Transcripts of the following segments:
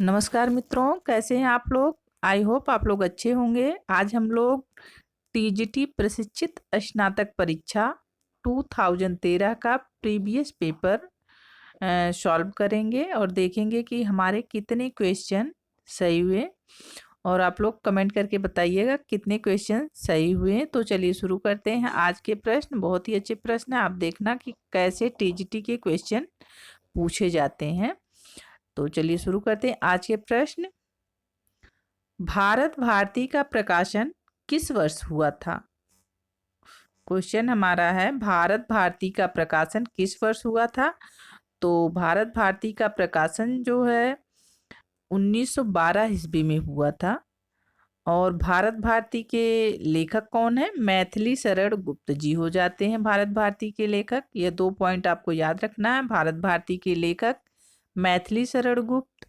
नमस्कार मित्रों, कैसे हैं आप लोग। आई होप आप लोग अच्छे होंगे। आज हम लोग टीजीटी प्रशिक्षित स्नातक परीक्षा 2013 का प्रीवियस पेपर सॉल्व करेंगे और देखेंगे कि हमारे कितने क्वेश्चन सही हुए। और आप लोग कमेंट करके बताइएगा कितने क्वेश्चन सही हुए। तो चलिए शुरू करते हैं। आज के प्रश्न बहुत ही अच्छे प्रश्न हैं। आप देखना कि कैसे टीजीटी के क्वेश्चन पूछे जाते हैं। तो चलिए शुरू करते हैं आज के प्रश्न। भारत भारती का प्रकाशन किस वर्ष हुआ था। क्वेश्चन हमारा है भारत भारती का प्रकाशन किस वर्ष हुआ था। तो भारत भारती का प्रकाशन जो है 1912 ईस्वी में हुआ था। और भारत भारती के लेखक कौन है। मैथिली शरण गुप्त जी हो जाते हैं भारत भारती के लेखक। ये 2 पॉइंट आपको याद रखना है। भारत भारती के लेखक मैथिली शरण गुप्त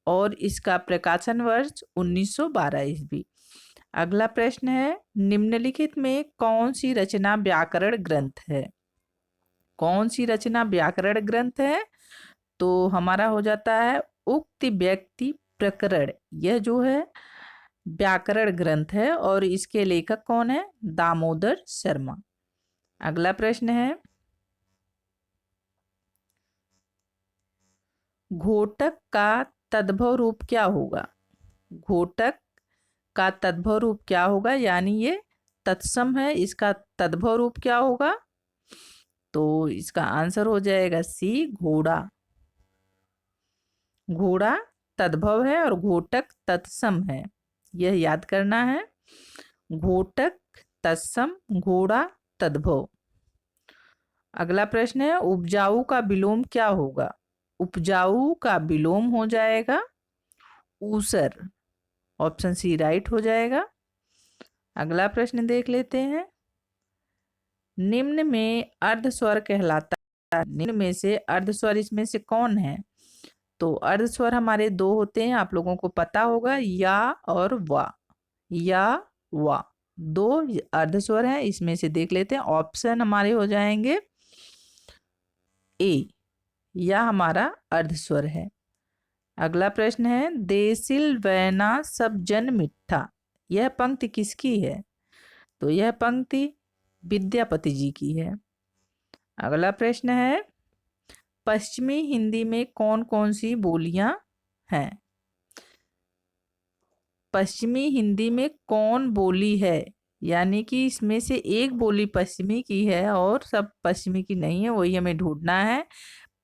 और इसका प्रकाशन वर्ष 1912 ईस्वी। अगला प्रश्न है निम्नलिखित में कौन सी रचना व्याकरण ग्रंथ है। कौन सी रचना व्याकरण ग्रंथ है। तो हमारा हो जाता है उक्त व्यक्ति प्रकरण। यह जो है व्याकरण ग्रंथ है और इसके लेखक कौन है। दामोदर शर्मा। अगला प्रश्न है घोटक का तद्भव रूप क्या होगा। घोटक का तद्भव रूप क्या होगा, यानी ये तत्सम है, इसका तद्भव रूप क्या होगा। तो इसका आंसर हो जाएगा सी, घोड़ा। घोड़ा तद्भव है और घोटक तत्सम है, यह याद करना है। घोटक तत्सम, घोड़ा तद्भव। अगला प्रश्न है उपजाऊ का विलोम क्या होगा। उपजाऊ का विलोम हो जाएगा ऊसर। ऑप्शन सी राइट हो जाएगा। अगला प्रश्न देख लेते हैं निम्न में अर्धस्वर कहलाता है। निम्न में से अर्धस्वर इसमें से कौन है। तो अर्धस्वर हमारे दो होते हैं, आप लोगों को पता होगा, या और वा। या वा दो अर्धस्वर हैं। इसमें से देख लेते हैं। ऑप्शन हमारे हो जाएंगे ए, या हमारा अर्धस्वर है। अगला प्रश्न है देसिल वैना सब जन मिठा। यह पंक्ति किसकी है। तो यह पंक्ति विद्यापति जी की है। अगला प्रश्न है पश्चिमी हिंदी में कौन कौन सी बोलियां हैं। पश्चिमी हिंदी में कौन बोली है, यानी कि इसमें से एक बोली पश्चिमी की है और सब पश्चिमी की नहीं है, वही हमें ढूंढना है।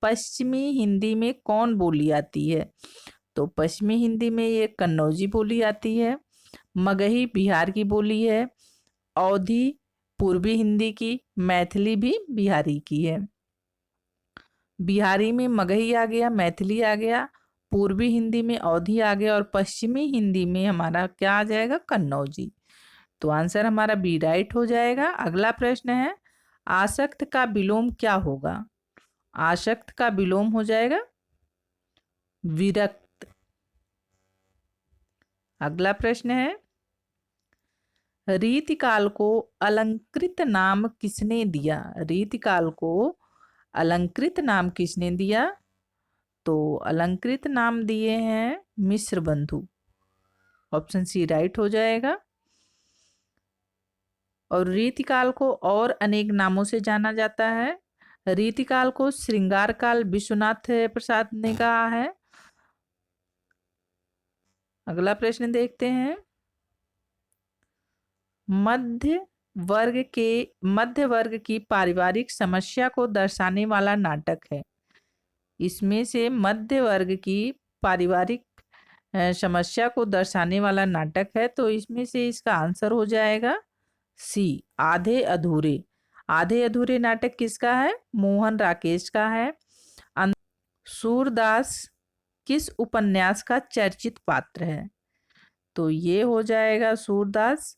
पश्चिमी हिंदी में कौन बोली आती है। तो पश्चिमी हिंदी में ये कन्नौजी बोली आती है, मगही बिहार की बोली है, अवधी पूर्वी हिंदी की, मैथिली भी बिहारी की है। बिहारी में मगही आ गया, मैथिली आ गया, पूर्वी हिंदी में अवधी आ गया और पश्चिमी हिंदी में हमारा क्या आ जाएगा, कन्नौजी। तो आंसर हमारा बी राइट हो जाएगा। अगला प्रश्न है आसक्त का विलोम क्या होगा। आसक्त का विलोम हो जाएगा विरक्त। अगला प्रश्न है रीतिकाल को अलंकृत नाम किसने दिया। रीतिकाल को अलंकृत नाम किसने दिया। तो अलंकृत नाम दिए हैं मिश्र बंधु। ऑप्शन सी राइट हो जाएगा। और रीतिकाल को और अनेक नामों से जाना जाता है। रीतिकाल को श्रृंगार काल विश्वनाथ प्रसाद ने कहा है। अगला प्रश्न देखते हैं मध्य वर्ग की पारिवारिक समस्या को दर्शाने वाला नाटक है। इसमें से मध्य वर्ग की पारिवारिक समस्या को दर्शाने वाला नाटक है, तो इसमें से इसका आंसर हो जाएगा सी, आधे अधूरे। आधे अधूरे नाटक किसका है, मोहन राकेश का है। सूरदास किस उपन्यास का चर्चित पात्र है। तो ये हो जाएगा सूरदास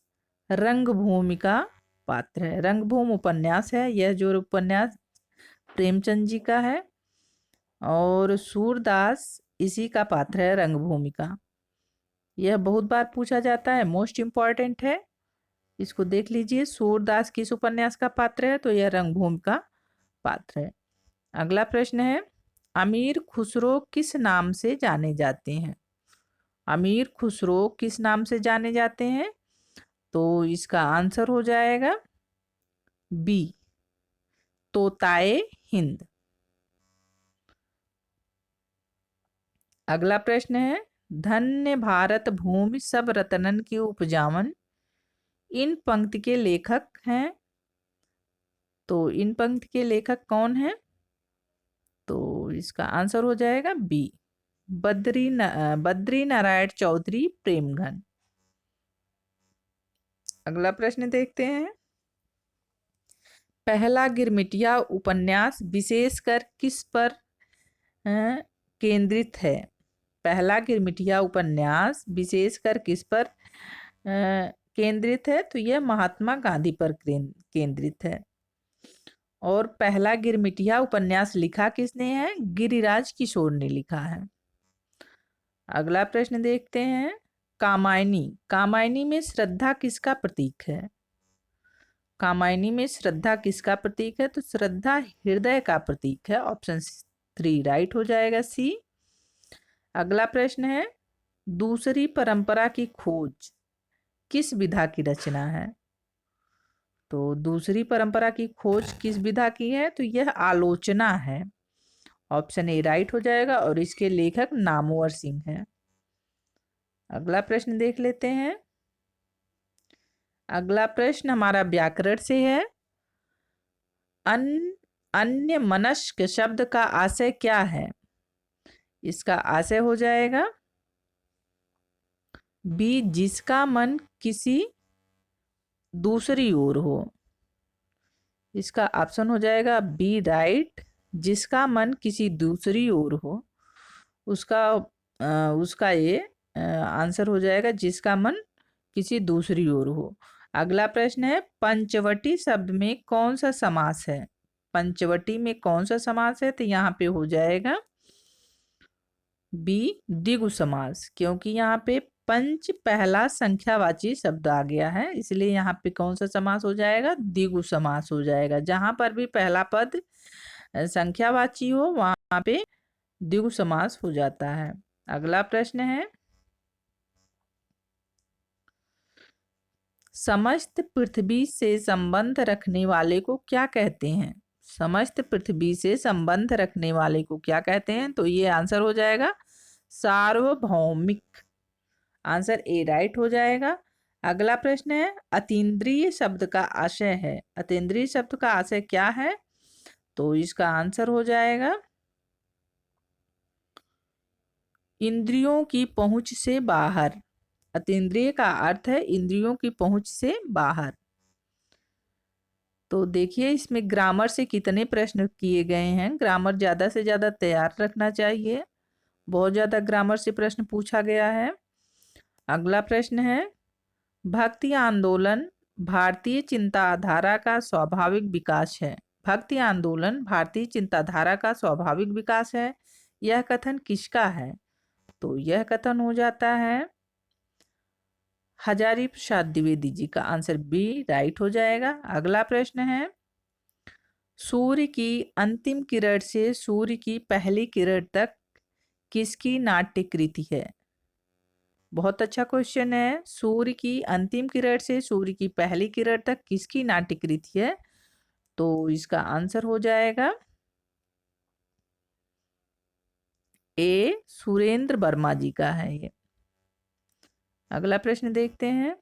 रंगभूमि का पात्र है। रंगभूमि उपन्यास है यह, जो उपन्यास प्रेमचंद जी का है और सूरदास इसी का पात्र है रंगभूमि का। यह बहुत बार पूछा जाता है, मोस्ट इम्पॉर्टेंट है, इसको देख लीजिए। सूरदास किस उपन्यास का पात्र है, तो यह रंगभूमि का पात्र है। अगला प्रश्न है अमीर खुसरो किस नाम से जाने जाते हैं। अमीर खुसरो किस नाम से जाने जाते हैं? तो इसका आंसर हो जाएगा बी, तोताए हिंद। अगला प्रश्न है, धन्य भारत भूमि सब रतनन की उपजावन, इन पंक्ति के लेखक हैं? तो इन पंक्ति के लेखक कौन है? तो इसका आंसर हो जाएगा बी, बद्री नारायण चौधरी प्रेमघन। अगला प्रश्न देखते हैं, पहला गिरमिटिया उपन्यास विशेषकर किस पर केंद्रित है? पहला गिरमिटिया उपन्यास विशेषकर किस पर केंद्रित है? तो यह महात्मा गांधी पर केंद्रित है। और पहला गिरमिटिया उपन्यास लिखा किसने है? गिरिराज किशोर ने लिखा है। अगला प्रश्न देखते हैं, कामायनी, कामायनी में श्रद्धा किसका प्रतीक है? कामायनी में श्रद्धा किसका प्रतीक है? तो श्रद्धा हृदय का प्रतीक है। ऑप्शन 3 राइट हो जाएगा, सी। अगला प्रश्न है, दूसरी परंपरा की खोज किस विधा की रचना है? तो दूसरी परंपरा की खोज किस विधा की है? तो यह आलोचना है। ऑप्शन ए राइट हो जाएगा और इसके लेखक नामवर सिंह हैं। अगला प्रश्न देख लेते हैं। अगला प्रश्न हमारा व्याकरण से है, अन्य मनस्क शब्द का आशय क्या है? इसका आशय हो जाएगा बी, जिसका मन किसी दूसरी ओर हो। इसका ऑप्शन हो जाएगा बी राइट, जिसका मन किसी दूसरी ओर हो। उसका ये आंसर हो जाएगा जिसका मन किसी दूसरी ओर हो। अगला प्रश्न है, पंचवटी शब्द में कौन सा समास है? पंचवटी में कौन सा समास है? तो यहाँ पे हो जाएगा बी, द्विगु समास, क्योंकि यहाँ पे पंच पहला संख्यावाची शब्द आ गया है, इसलिए यहाँ पे कौन सा समास हो जाएगा? द्विगु समास हो जाएगा। जहां पर भी पहला पद संख्यावाची हो वहां पे द्विगु समास हो जाता है। अगला प्रश्न है, समस्त पृथ्वी से संबंध रखने वाले को क्या कहते हैं? समस्त पृथ्वी से संबंध रखने वाले को क्या कहते हैं? तो ये आंसर हो जाएगा सार्वभौमिक। आंसर ए राइट हो जाएगा। अगला प्रश्न है, अतीन्द्रिय शब्द का आशय है। अतीन्द्रिय शब्द का आशय क्या है? तो इसका आंसर हो जाएगा इंद्रियों की पहुंच से बाहर। अतीन्द्रिय का अर्थ है इंद्रियों की पहुंच से बाहर। तो देखिए इसमें ग्रामर से कितने प्रश्न किए गए हैं। ग्रामर ज़्यादा से ज़्यादा तैयार रखना चाहिए, बहुत ज़्यादा ग्रामर से प्रश्न पूछा गया है। अगला प्रश्न है, भक्ति आंदोलन भारतीय चिंताधारा का स्वाभाविक विकास है। भक्ति आंदोलन भारतीय चिंताधारा का स्वाभाविक विकास है, यह कथन किसका है? तो यह कथन हो जाता है हजारी प्रसाद द्विवेदी जी का। आंसर बी राइट हो जाएगा। अगला प्रश्न है, सूर्य की अंतिम किरण से सूर्य की पहली किरण तक किसकी नाट्य कृति है? बहुत अच्छा क्वेश्चन है। सूर्य की अंतिम किरण से सूर्य की पहली किरण तक किसकी नाट्य कृति है? तो इसका आंसर हो जाएगा ए, सुरेंद्र वर्मा जी का है ये। अगला प्रश्न देखते हैं,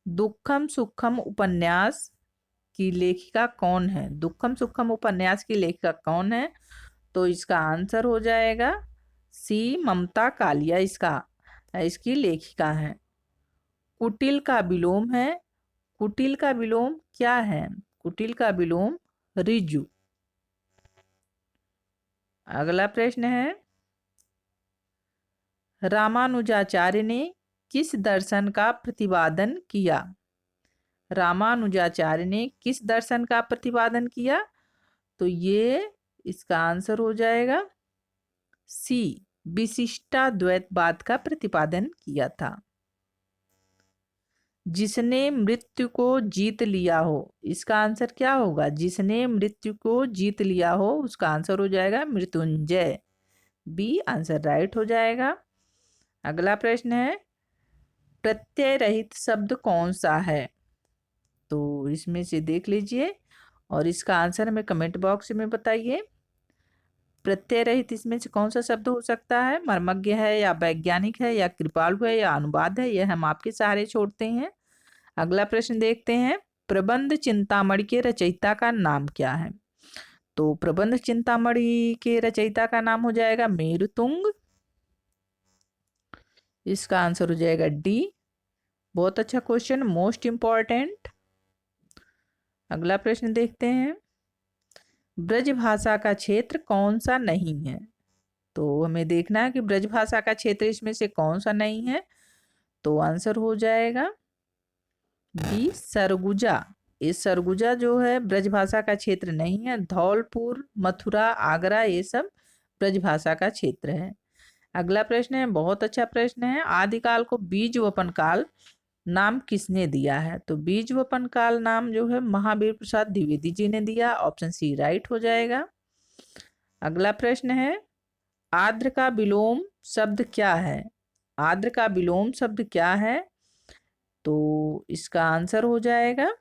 दुखम सुखम उपन्यास की लेखिका कौन है? दुखम सुखम उपन्यास की लेखिका कौन है? तो इसका आंसर हो जाएगा सी, ममता कालिया इसकी लेखिका है। कुटिल का विलोम है। कुटिल का विलोम क्या है? कुटिल का विलोम ऋजु। अगला प्रश्न है, रामानुजाचार्य ने किस दर्शन का प्रतिपादन किया? रामानुजाचार्य ने किस दर्शन का प्रतिपादन किया? तो ये इसका आंसर हो जाएगा सी, विशिष्टाद्वैतवाद का प्रतिपादन किया था। जिसने मृत्यु को जीत लिया हो, इसका आंसर क्या होगा? जिसने मृत्यु को जीत लिया हो, उसका आंसर हो जाएगा मृत्युंजय। बी आंसर राइट हो जाएगा। अगला प्रश्न है, प्रत्यय रहित शब्द कौन सा है? तो इसमें से देख लीजिए और इसका आंसर हमें कमेंट बॉक्स में बताइए। प्रत्यय रहित इसमें से कौन सा शब्द हो सकता है? मर्मज्ञ है या वैज्ञानिक है या कृपालु है या अनुवाद है? यह हम आपके सहारे छोड़ते हैं। अगला प्रश्न देखते हैं, प्रबंध चिंतामणि के रचयिता का नाम क्या है? तो प्रबंध चिंतामणि के रचयिता का नाम हो जाएगा मेरुतुंग। इसका आंसर हो जाएगा डी। बहुत अच्छा क्वेश्चन, मोस्ट इंपॉर्टेंट। अगला प्रश्न देखते हैं, ब्रज भाषा का क्षेत्र कौन सा नहीं है? तो हमें देखना है कि ब्रज भाषा का क्षेत्र इसमें से कौन सा नहीं है। तो आंसर हो जाएगा बी, सरगुजा। इस सरगुजा जो है ब्रज भाषा का क्षेत्र नहीं है। धौलपुर, मथुरा, आगरा ये सब ब्रज भाषा का क्षेत्र है। अगला प्रश्न है, बहुत अच्छा प्रश्न है, आदिकाल को बीज वपन काल नाम किसने दिया है? तो बीज वपन काल नाम जो है महावीर प्रसाद द्विवेदी जी ने दिया। ऑप्शन सी राइट हो जाएगा। अगला प्रश्न है, आर्द्र का विलोम शब्द क्या है? आर्द्र का विलोम शब्द क्या है? तो इसका आंसर हो जाएगा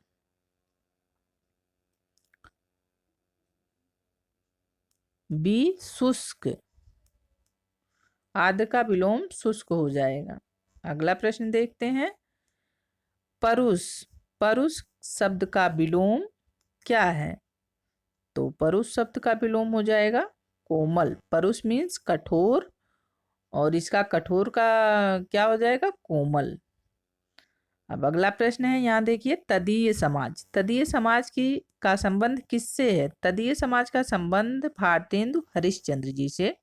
बी, शुष्क। आर्द्र का विलोम शुष्क हो जाएगा। अगला प्रश्न देखते हैं, परुष। परुष शब्द का विलोम क्या है? तो परुष शब्द का विलोम हो जाएगा कोमल। परुष मीन्स कठोर और इसका कठोर का क्या हो जाएगा? कोमल। अब अगला प्रश्न है, यहाँ देखिए, तदीय समाज। तदीय समाज की का संबंध किससे है? तदीय समाज का संबंध भारतेंदु हरिश्चंद्र जी से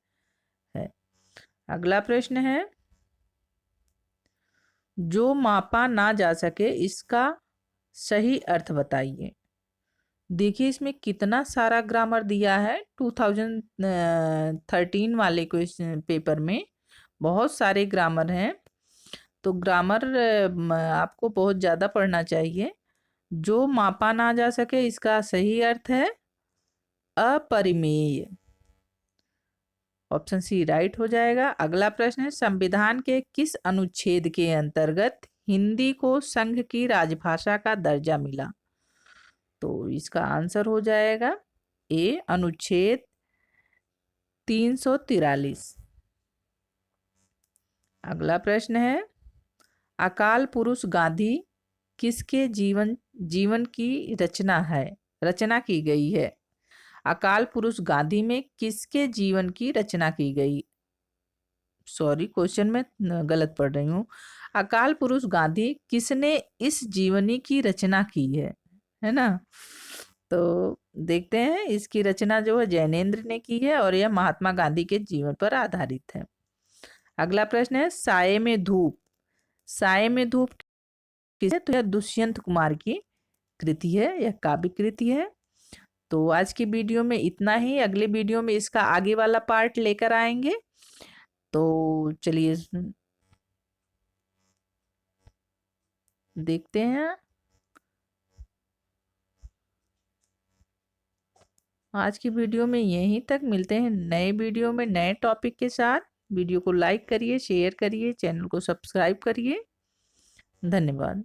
है। अगला प्रश्न है, जो मापा ना जा सके इसका सही अर्थ बताइए। देखिए इसमें कितना सारा ग्रामर दिया है। 2013 वाले क्वेश्चन पेपर में बहुत सारे ग्रामर हैं। तो ग्रामर आपको बहुत ज़्यादा पढ़ना चाहिए। जो मापा ना जा सके इसका सही अर्थ है अपरिमेय। ऑप्शन सी राइट हो जाएगा। अगला प्रश्न है, संविधान के किस अनुच्छेद के अंतर्गत हिंदी को संघ की राजभाषा का दर्जा मिला? तो इसका आंसर हो जाएगा ए, अनुच्छेद 343। अगला प्रश्न है, अकाल पुरुष गांधी किसके जीवन की रचना की गई है? अकाल पुरुष गांधी में किसके जीवन की रचना की गई? सॉरी, क्वेश्चन में गलत पढ़ रही हूँ। अकाल पुरुष गांधी किसने इस जीवनी की रचना की है ना? तो देखते हैं, इसकी रचना जो है जैनेन्द्र ने की है और यह महात्मा गांधी के जीवन पर आधारित है। अगला प्रश्न है, साये में धूप। साये में धूप किसे? तो यह दुष्यंत कुमार की कृति है, यह काव्य कृति है। तो आज की वीडियो में इतना ही। अगले वीडियो में इसका आगे वाला पार्ट लेकर आएंगे। तो चलिए देखते हैं। आज की वीडियो में यहीं तक। मिलते हैं नए वीडियो में नए टॉपिक के साथ। वीडियो को लाइक करिए, शेयर करिए, चैनल को सब्सक्राइब करिए। धन्यवाद।